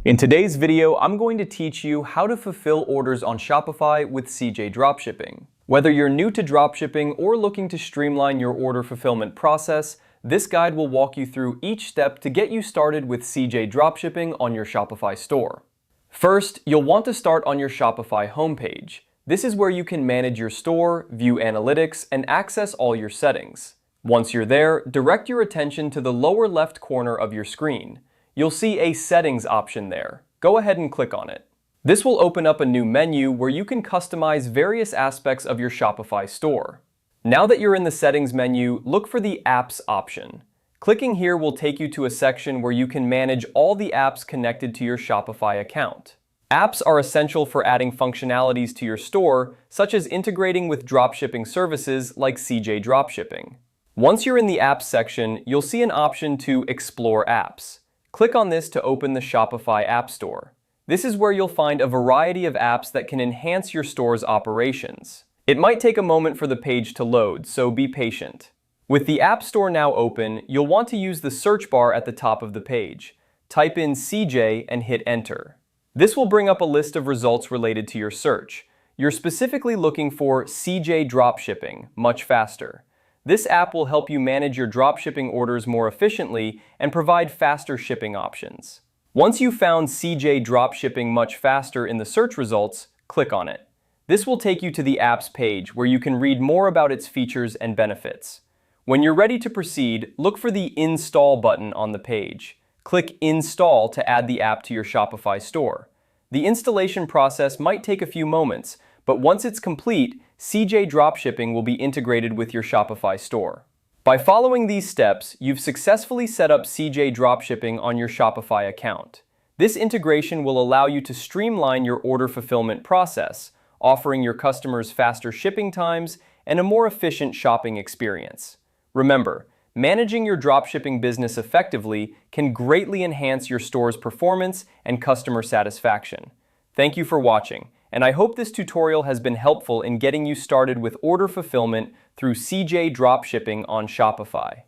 In today's video, I'm going to teach you how to fulfill orders on Shopify with CJ Dropshipping. Whether you're new to dropshipping or looking to streamline your order fulfillment process, this guide will walk you through each step to get you started with CJ Dropshipping on your Shopify store. First, you'll want to start on your Shopify homepage. This is where you can manage your store, view analytics, and access all your settings. Once you're there, direct your attention to the lower left corner of your screen. You'll see a Settings option there. Go ahead and click on it. This will open up a new menu where you can customize various aspects of your Shopify store. Now that you're in the Settings menu, look for the Apps option. Clicking here will take you to a section where you can manage all the apps connected to your Shopify account. Apps are essential for adding functionalities to your store, such as integrating with dropshipping services like CJ Dropshipping. Once you're in the Apps section, you'll see an option to Explore Apps. Click on this to open the Shopify App Store. This is where you'll find a variety of apps that can enhance your store's operations. It might take a moment for the page to load, so be patient. With the App Store now open, you'll want to use the search bar at the top of the page. Type in CJ and hit Enter. This will bring up a list of results related to your search. You're specifically looking for CJ Dropshipping, much faster. This app will help you manage your dropshipping orders more efficiently and provide faster shipping options. Once you've found CJ Dropshipping much faster in the search results, click on it. This will take you to the app's page where you can read more about its features and benefits. When you're ready to proceed, look for the Install button on the page. Click Install to add the app to your Shopify store. The installation process might take a few moments, but once it's complete, CJ Dropshipping will be integrated with your Shopify store. By following these steps, you've successfully set up CJ Dropshipping on your Shopify account. This integration will allow you to streamline your order fulfillment process, offering your customers faster shipping times and a more efficient shopping experience. Remember, managing your dropshipping business effectively can greatly enhance your store's performance and customer satisfaction. Thank you for watching, and I hope this tutorial has been helpful in getting you started with order fulfillment through CJ Dropshipping on Shopify.